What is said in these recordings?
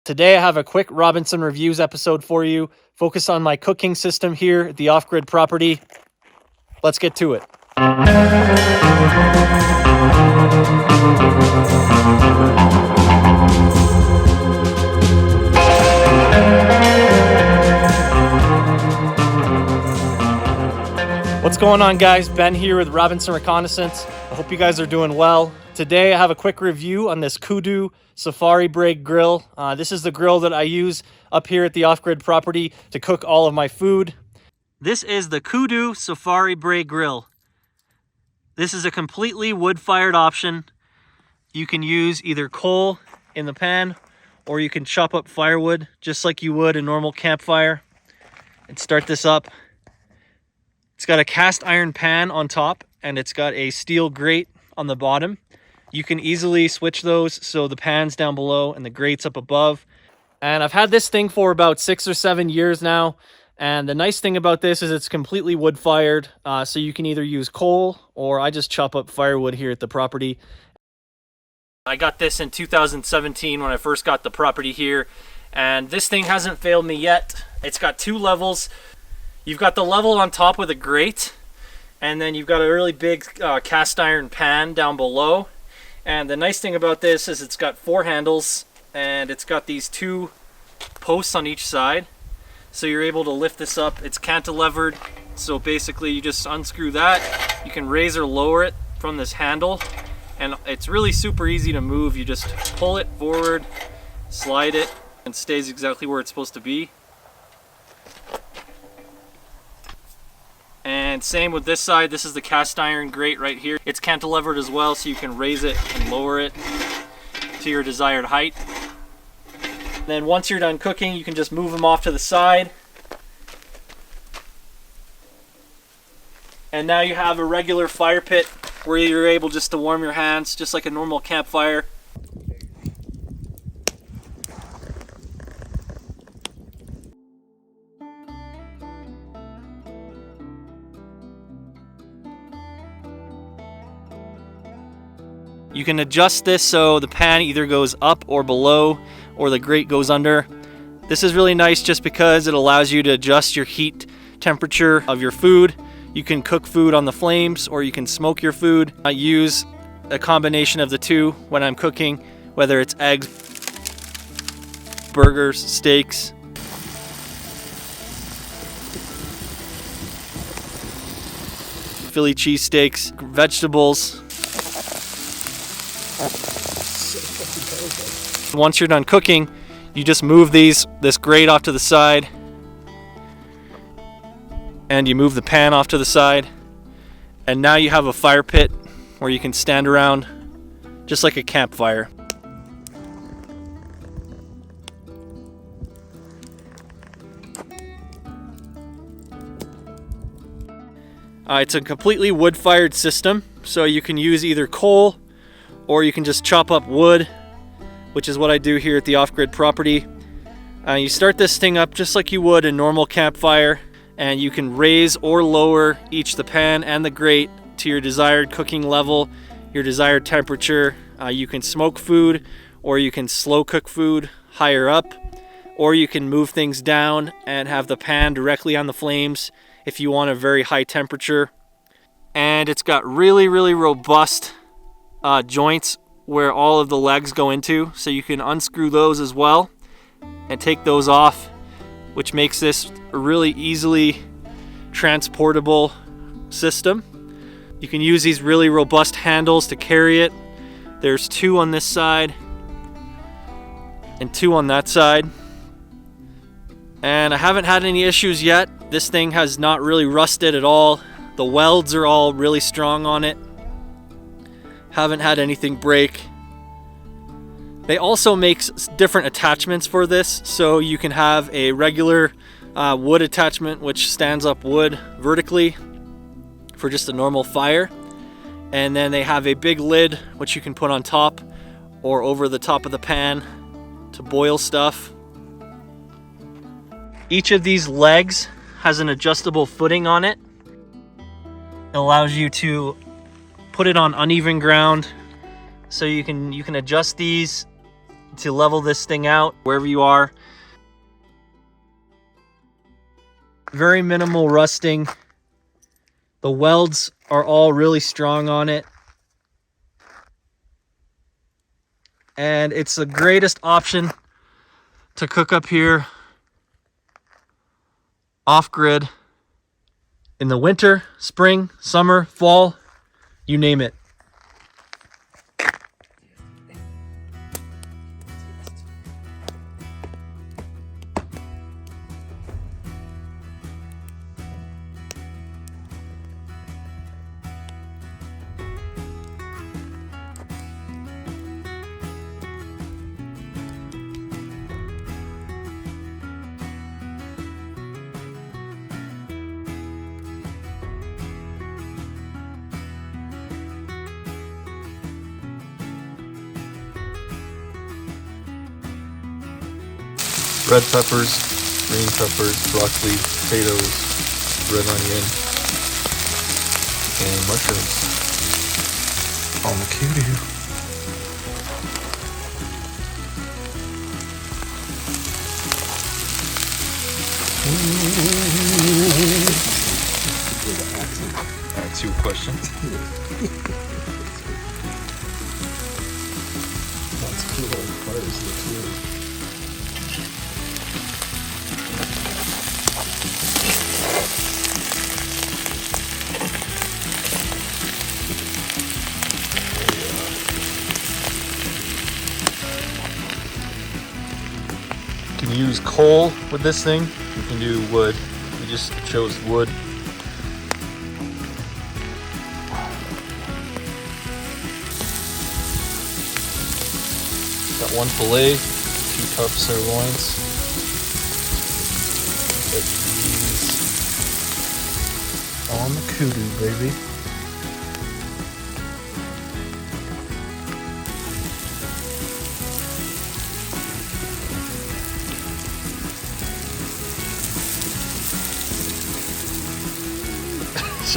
Today I have a quick Robinson Reviews episode for you. Focus on my cooking system here at the off-grid property. Let's get to it. What's going on, guys? Ben here with Robinson Reconnaissance. I hope you guys are doing well. Today I have a quick review on this Kudu Safari Braai Grill. This is the grill that I use up here at the off-grid property to cook all of my food. This is the Kudu Safari Braai Grill. This is a completely wood-fired option. You can use either coal in the pan or you can chop up firewood just like you would a normal campfire and start this up. It's got a cast iron pan on top and it's got a steel grate on the bottom. You can easily switch those so the pan's down below and the grate's up above. And I've had this thing for about 6 or 7 years now. And the nice thing about this is it's completely wood fired. So you can either use coal or I just chop up firewood here at the property. I got this in 2017 when I first got the property here. And this thing hasn't failed me yet. It's got 2 levels. You've got the level on top with a grate, and then you've got a really big cast iron pan down below. And the nice thing about this is it's got 4 handles, and it's got these 2 posts on each side. So you're able to lift this up. It's cantilevered, so basically you just unscrew that. You can raise or lower it from this handle, and it's really super easy to move. You just pull it forward, slide it, and it stays exactly where it's supposed to be. And same with this side. This is the cast iron grate right here. It's cantilevered as well, so you can raise it and lower it to your desired height. Then once you're done cooking, you can just move them off to the side. And now you have a regular fire pit where you're able just to warm your hands, just like a normal campfire. You can adjust this so the pan either goes up or below, or the grate goes under. This is really nice just because it allows you to adjust your heat temperature of your food. You can cook food on the flames or you can smoke your food. I use a combination of the two when I'm cooking, whether it's eggs, burgers, steaks. Philly cheesesteaks, vegetables. Once you're done cooking, you just move this grate off to the side, and you move the pan off to the side, and now you have a fire pit where you can stand around just like a campfire. It's a completely wood-fired system, so you can use either coal or you can just chop up wood, which is what I do here at the off-grid property. You start this thing up just like you would a normal campfire, and you can raise or lower each the pan and the grate to your desired cooking level, your desired temperature. You can smoke food, or you can slow cook food higher up, or you can move things down and have the pan directly on the flames if you want a very high temperature. And it's got really, really robust joints where all of the legs go into, so you can unscrew those as well and take those off, which makes this a really easily transportable system. You can use these really robust handles to carry it. There's 2 on this side and 2 on that side, and I haven't had any issues yet. This thing has not really rusted at all. The welds are all really strong on it. Haven't had anything break. They also make different attachments for this, so you can have a regular wood attachment which stands up wood vertically for just a normal fire, and then they have a big lid which you can put on top or over the top of the pan to boil stuff. Each of these legs has an adjustable footing on it. It allows you to put it on uneven ground, so you can adjust these to level this thing out wherever you are. Very minimal rusting. The welds are all really strong on it. And it's the greatest option to cook up here off-grid in the winter, spring, summer, fall, you name it. Red peppers, green peppers, broccoli, potatoes, red onion, and mushrooms on the Kudu. Ask you a question. That's cool. Fires the cool. You can use coal with this thing. You can do wood. We just chose wood. Got one fillet, 2 cup sirloins. Get these on the Kudu, baby.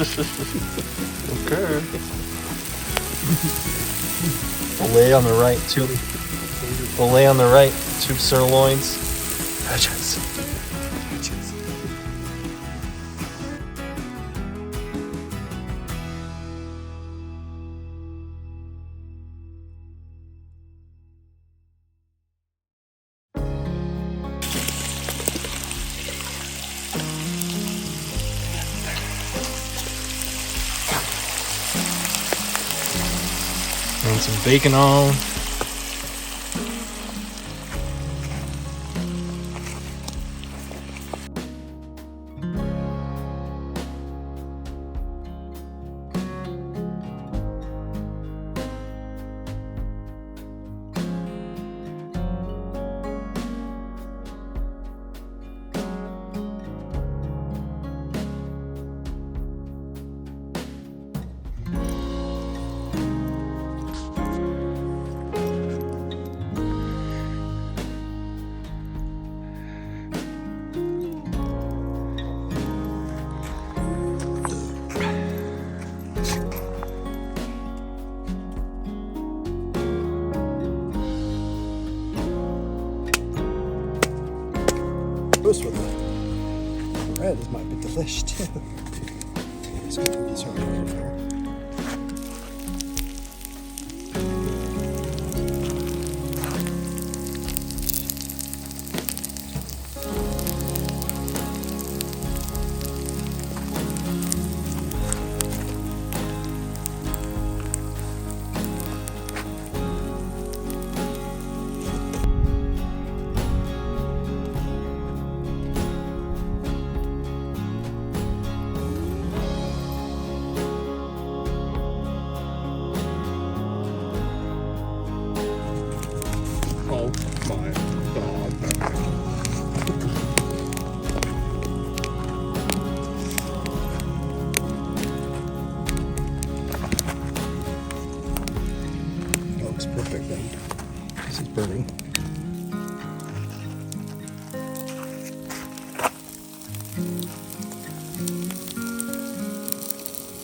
Okay. Fillet on the right, 2. Fillet on the right, 2 sirloins. Patches. And some bacon on. With the red, this might be delish too. Let's get these right over here. Perfect then. This is burning.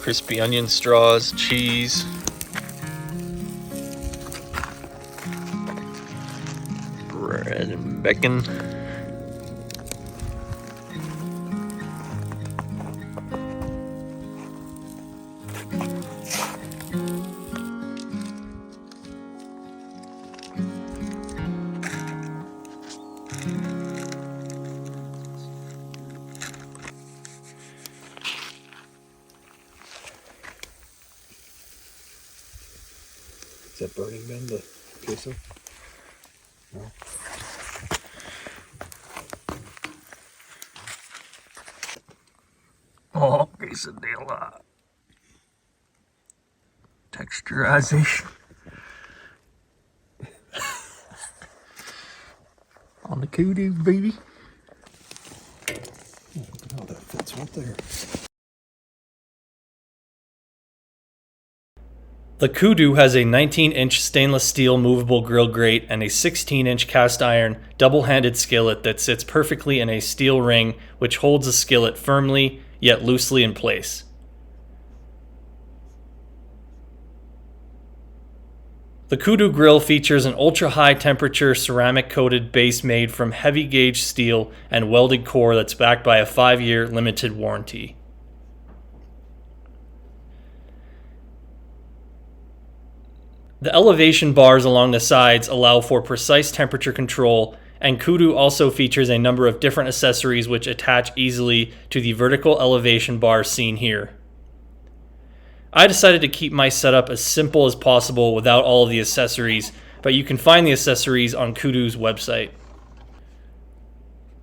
Crispy onion straws, cheese. and bacon. Is that burning, Ben, the queso? No. Oh, quesadilla. Texturization. On the Kudu, baby. Oh, that fits right there. The Kudu has a 19-inch stainless steel movable grill grate and a 16-inch cast iron double-handed skillet that sits perfectly in a steel ring which holds the skillet firmly yet loosely in place. The Kudu Grill features an ultra-high temperature ceramic coated base made from heavy gauge steel and welded core that's backed by a 5-year limited warranty. The elevation bars along the sides allow for precise temperature control, and Kudu also features a number of different accessories which attach easily to the vertical elevation bars seen here. I decided to keep my setup as simple as possible without all of the accessories, but you can find the accessories on Kudu's website.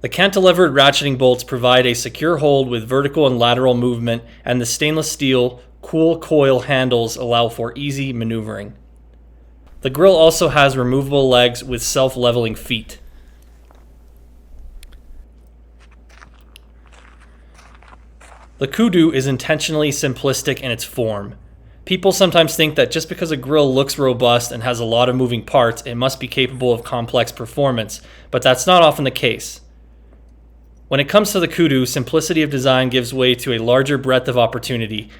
The cantilevered ratcheting bolts provide a secure hold with vertical and lateral movement, and the stainless steel cool coil handles allow for easy maneuvering. The grill also has removable legs with self-leveling feet. The Kudu is intentionally simplistic in its form. People sometimes think that just because a grill looks robust and has a lot of moving parts, it must be capable of complex performance, but that's not often the case. When it comes to the Kudu, simplicity of design gives way to a larger breadth of opportunity.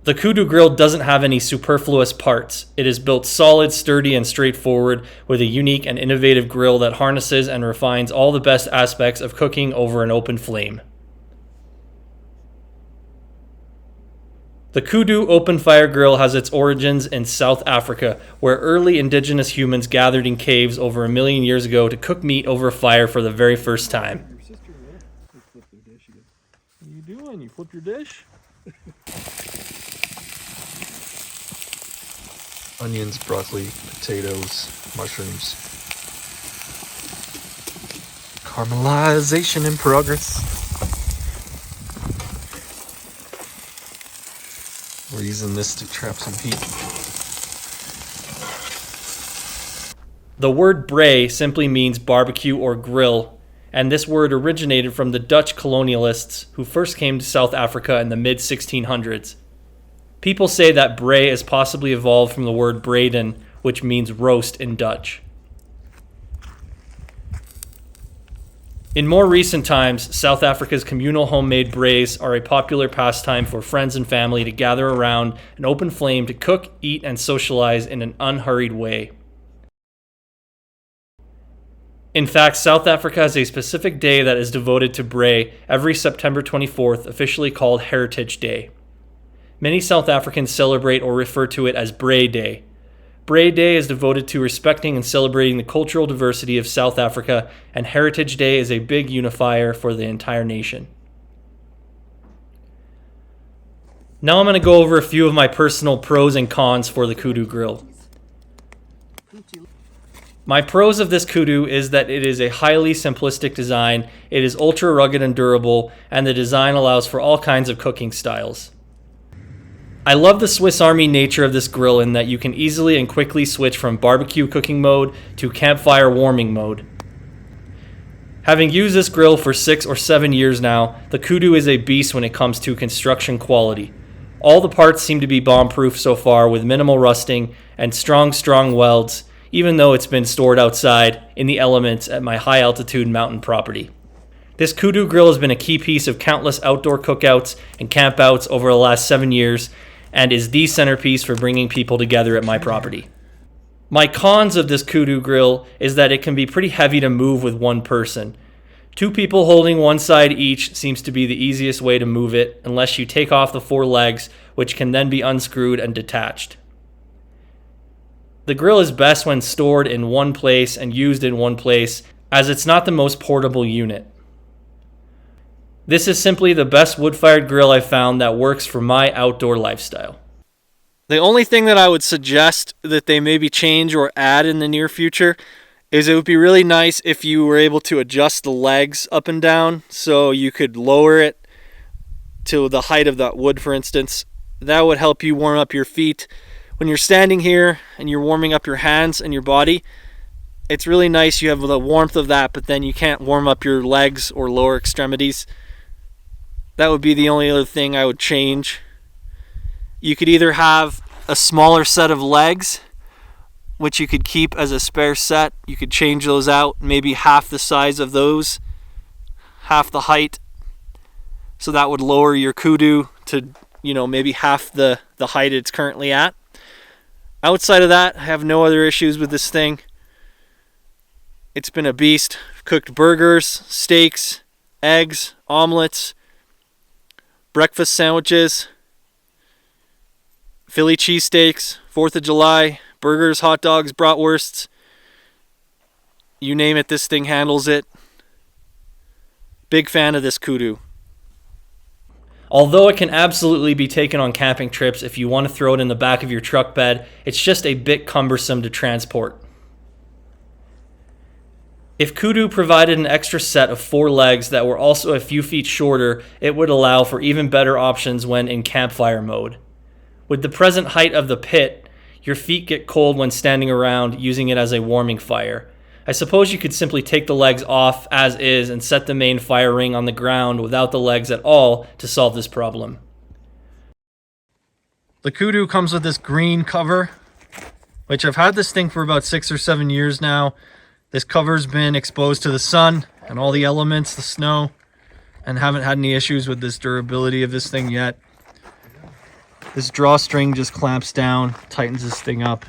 The Kudu Grill doesn't have any superfluous parts. It is built solid, sturdy, and straightforward with a unique and innovative grill that harnesses and refines all the best aspects of cooking over an open flame. The Kudu open fire grill has its origins in South Africa, where early indigenous humans gathered in caves over 1 million years ago to cook meat over a fire for the very first time. Your sister-in-law flipped their dish again. What are you doing? You flipped your dish? Onions, broccoli, potatoes, mushrooms. Caramelization in progress. We're using this to trap some heat. The word braai simply means barbecue or grill, and this word originated from the Dutch colonialists who first came to South Africa in the mid-1600s. People say that braai is possibly evolved from the word braden, which means roast in Dutch. In more recent times, South Africa's communal homemade braais are a popular pastime for friends and family to gather around an open flame to cook, eat, and socialize in an unhurried way. In fact, South Africa has a specific day that is devoted to braai every September 24th, officially called Heritage Day. Many South Africans celebrate or refer to it as Braai Day. Braai Day is devoted to respecting and celebrating the cultural diversity of South Africa, and Heritage Day is a big unifier for the entire nation. Now I'm going to go over a few of my personal pros and cons for the Kudu Grill. My pros of this Kudu is that it is a highly simplistic design, it is ultra rugged and durable, and the design allows for all kinds of cooking styles. I love the Swiss Army nature of this grill in that you can easily and quickly switch from barbecue cooking mode to campfire warming mode. Having used this grill for 6 or 7 years now, the Kudu is a beast when it comes to construction quality. All the parts seem to be bomb-proof so far with minimal rusting and strong welds, even though it's been stored outside in the elements at my high-altitude mountain property. This Kudu grill has been a key piece of countless outdoor cookouts and campouts over the last 7 years, and is the centerpiece for bringing people together at my property. My cons of this Kudu grill is that it can be pretty heavy to move with one person. 2 people holding one side each seems to be the easiest way to move it, unless you take off the 4 legs, which can then be unscrewed and detached. The grill is best when stored in one place and used in one place, as it's not the most portable unit. This is simply the best wood-fired grill I've found that works for my outdoor lifestyle. The only thing that I would suggest that they maybe change or add in the near future is it would be really nice if you were able to adjust the legs up and down so you could lower it to the height of that wood, for instance. That would help you warm up your feet. When you're standing here and you're warming up your hands and your body, it's really nice you have the warmth of that, but then you can't warm up your legs or lower extremities. That would be the only other thing I would change. You could either have a smaller set of legs, which you could keep as a spare set. You could change those out, maybe half the size of those, half the height. So that would lower your Kudu to, maybe half the height it's currently at. Outside of that, I have no other issues with this thing. It's been a beast. Cooked burgers, steaks, eggs, omelets, breakfast sandwiches, Philly cheesesteaks, 4th of July, burgers, hot dogs, bratwursts. You name it, this thing handles it. Big fan of this Kudu. Although it can absolutely be taken on camping trips if you want to throw it in the back of your truck bed, it's just a bit cumbersome to transport. If Kudu provided an extra set of 4 legs that were also a few feet shorter, it would allow for even better options when in campfire mode. With the present height of the pit, your feet get cold when standing around using it as a warming fire. I suppose you could simply take the legs off as is and set the main fire ring on the ground without the legs at all to solve this problem. The Kudu comes with this green cover, which I've had this thing for about 6 or 7 years now. This cover's been exposed to the sun and all the elements, the snow, and haven't had any issues with this durability of this thing yet. This drawstring just clamps down, tightens this thing up.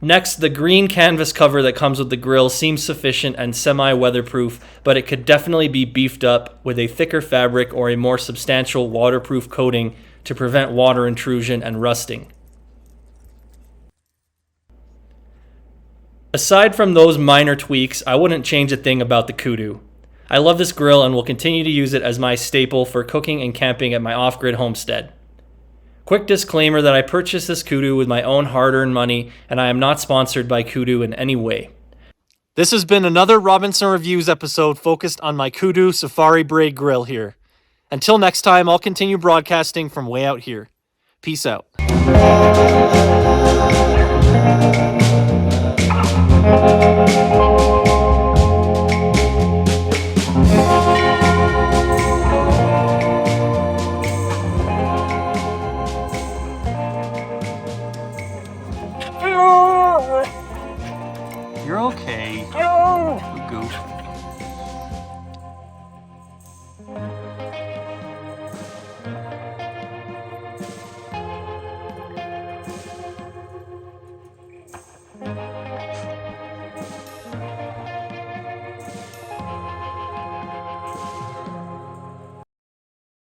Next, the green canvas cover that comes with the grill seems sufficient and semi-weatherproof, but it could definitely be beefed up with a thicker fabric or a more substantial waterproof coating to prevent water intrusion and rusting. Aside from those minor tweaks, I wouldn't change a thing about the Kudu. I love this grill and will continue to use it as my staple for cooking and camping at my off-grid homestead. Quick disclaimer that I purchased this Kudu with my own hard-earned money, and I am not sponsored by Kudu in any way. This has been another Robinson Reviews episode focused on my Kudu Safari Braai Grill here. Until next time, I'll continue broadcasting from way out here. Peace out. You're okay. Good goof.